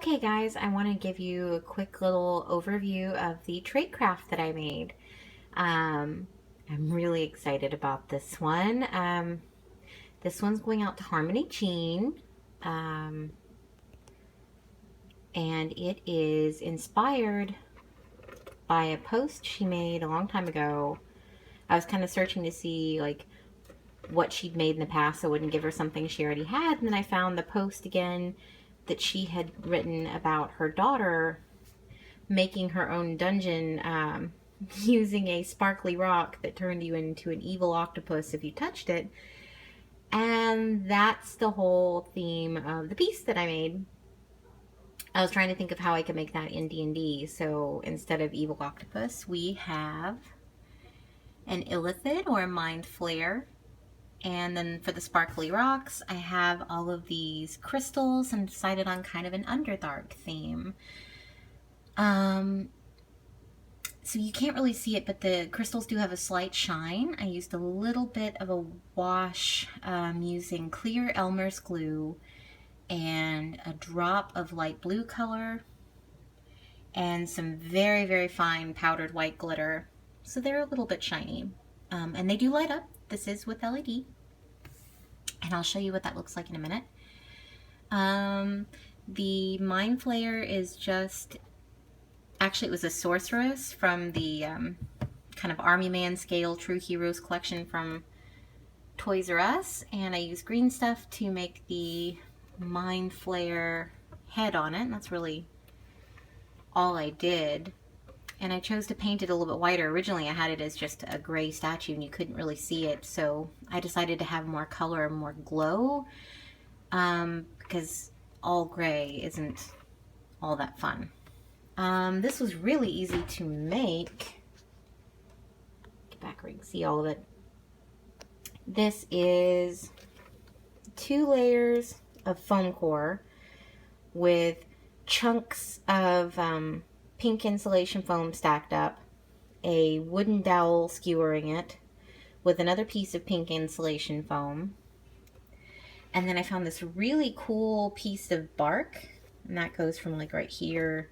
Okay guys, I want to give you a quick little overview of the Tradecraft that I made. Um, I'm really excited about this one. This one's going out to Harmony Jean. Um, and it is inspired by a post she made a long time ago. I was kind of searching to see like what she'd made in the past so I wouldn't give her something she already had, and then I found the post again that she had written about her daughter making her own dungeon using a sparkly rock that turned you into an evil octopus if you touched it. And that's the whole theme of the piece that I made. I was trying to think of how I could make that in D&D. So instead of evil octopus, we have an illithid or a mind flayer. And then for the sparkly rocks, I have all of these crystals and decided on kind of an Underdark theme. So you can't really see it, but the crystals do have a slight shine. I used a little bit of a wash using clear Elmer's glue and a drop of light blue color and some very, very fine powdered white glitter. So they're a little bit shiny. And they do light up. This is with LED. And I'll show you what that looks like in a minute. The Mind Flayer is just... Actually, it was a sorceress from the kind of Army Man scale True Heroes collection from Toys R Us. And I used green stuff to make the Mind Flayer head on it. And that's really all I did. And I chose to paint it a little bit whiter. Originally, I had it as just a gray statue and you couldn't really see it. So I decided to have more color and more glow because all gray isn't all that fun. This was really easy to make. Get back where you can see all of it. This is 2 layers of foam core with chunks of pink insulation foam stacked up, a wooden dowel skewering it with another piece of pink insulation foam, and then I found this really cool piece of bark, and that goes from like right here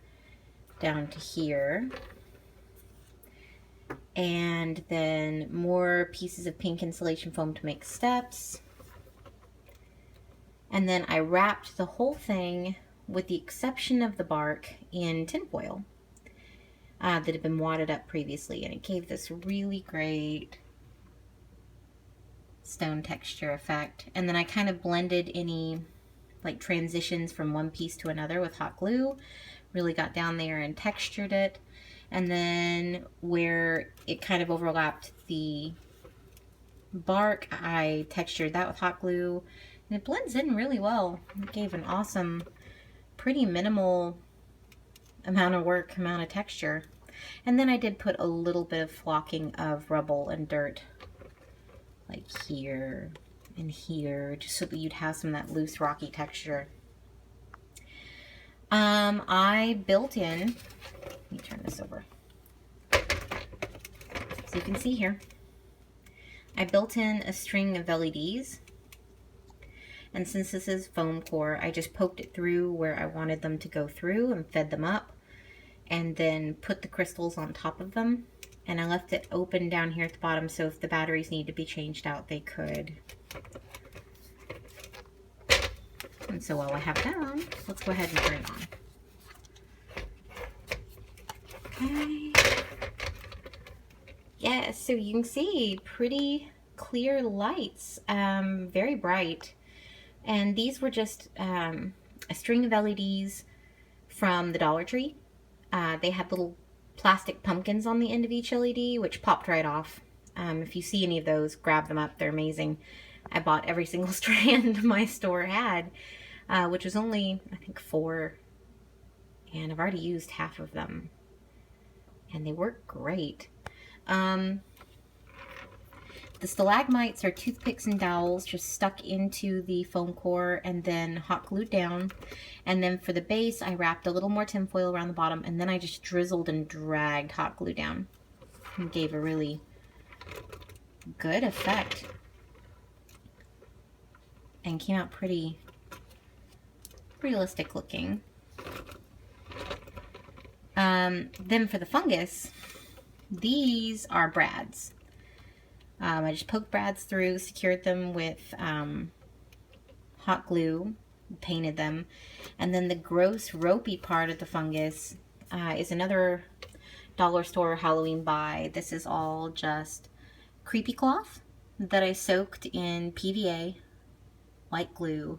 down to here, and then more pieces of pink insulation foam to make steps, and then I wrapped the whole thing with the exception of the bark in tinfoil that had been wadded up previously, and it gave this really great stone texture effect. And then I kind of blended any like transitions from one piece to another with hot glue, really got down there and textured it. And then where it kind of overlapped the bark, I textured that with hot glue, and it blends in really well. It gave an awesome, pretty minimal amount of texture. And then I did put a little bit of flocking of rubble and dirt like here and here, just so that you'd have some of that loose rocky texture. I built in, let me turn this over so you can see here, I built in a string of LEDs, and since this is foam core, I just poked it through where I wanted them to go through and fed them up, and then put the crystals on top of them, and I left it open down here at the bottom so if the batteries need to be changed out, they could. And so while I have that on, let's go ahead and turn it on. Okay. Yeah, so you can see pretty clear lights, very bright. And these were just a string of LEDs from the Dollar Tree. They had little plastic pumpkins on the end of each LED, which popped right off. If you see any of those, grab them up. They're amazing. I bought every single strand my store had, which was only, I think, 4. And I've already used half of them. And they work great. The stalagmites are toothpicks and dowels just stuck into the foam core and then hot glued down. And then for the base, I wrapped a little more tinfoil around the bottom, and then I just drizzled and dragged hot glue down. And gave a really good effect. And came out pretty realistic looking. Then for the fungus, these are brads. I just poked brads through, secured them with hot glue, painted them. And then the gross ropey part of the fungus is another dollar store Halloween buy. This is all just creepy cloth that I soaked in PVA, white glue,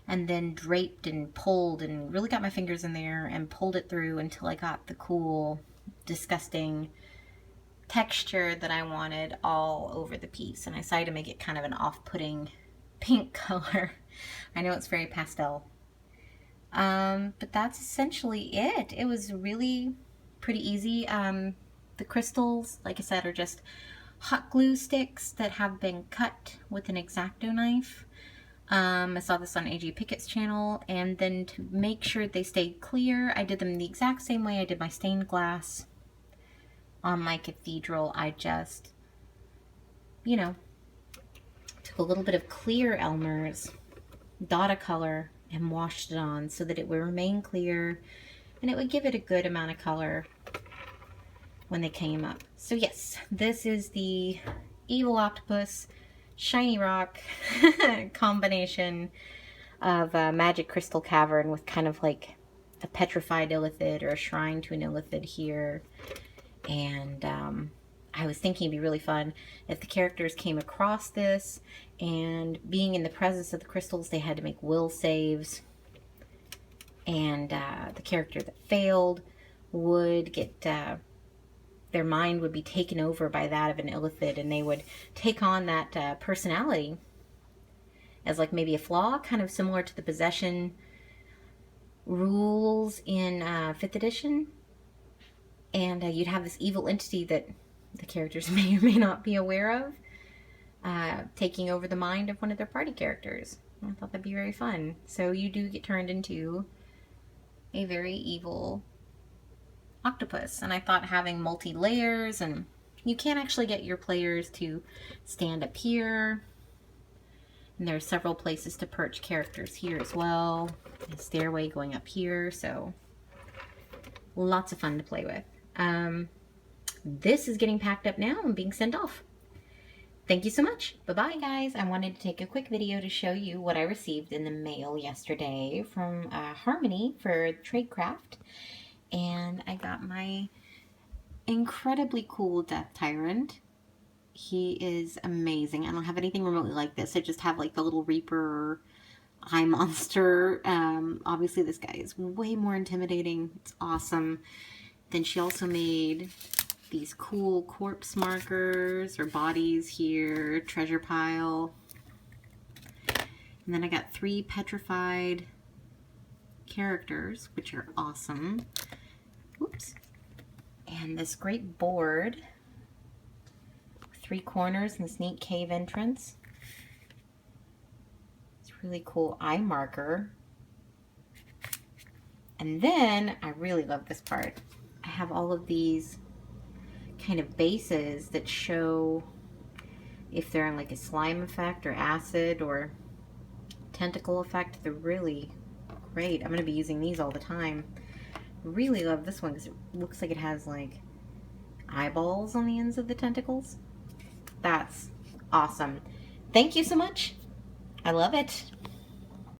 and then draped and pulled and really got my fingers in there and pulled it through until I got the cool, disgusting texture that I wanted all over the piece. And I decided to make it kind of an off-putting pink color. I know it's very pastel. But that's essentially it. It was really pretty easy. The crystals, like I said, are just hot glue sticks that have been cut with an X-Acto knife. I saw this on A.J. Pickett's channel, and then to make sure they stayed clear, I did them the exact same way I did my stained glass on my cathedral. I just, you know, took a little bit of clear Elmer's, dot of color, and washed it on so that it would remain clear, and it would give it a good amount of color when they came up. So yes, this is the Evil Octopus Shiny Rock combination of a Magic Crystal Cavern with kind of like a petrified illithid or a shrine to an illithid here. And I was thinking it'd be really fun if the characters came across this, and being in the presence of the crystals, they had to make will saves. And the character that failed would get, their mind would be taken over by that of an illithid, and they would take on that personality as like maybe a flaw, kind of similar to the possession rules in 5th edition. And you'd have this evil entity that the characters may or may not be aware of, taking over the mind of one of their party characters. I thought that'd be very fun. So you do get turned into a very evil octopus. And I thought having multi-layers, and you can actually get your players to stand up here. And there are several places to perch characters here as well. A stairway going up here, so lots of fun to play with. This is getting packed up now and being sent off. Thank you so much. Bye-bye, guys. I wanted to take a quick video to show you what I received in the mail yesterday from Harmony for Tradecraft. And I got my incredibly cool Death Tyrant. He is amazing. I don't have anything remotely like this. I just have like the little Reaper eye monster. Obviously this guy is way more intimidating. It's awesome. Then she also made these cool corpse markers or bodies here, treasure pile. And then I got 3 petrified characters, which are awesome. Oops. And this great board, 3 corners and this neat cave entrance. It's really cool eye marker. And then I really love this part. I have all of these kind of bases that show if they're on like a slime effect or acid or tentacle effect. They're really great. I'm going to be using these all the time. Really love this one because it looks like it has like eyeballs on the ends of the tentacles. That's awesome. Thank you so much. I love it.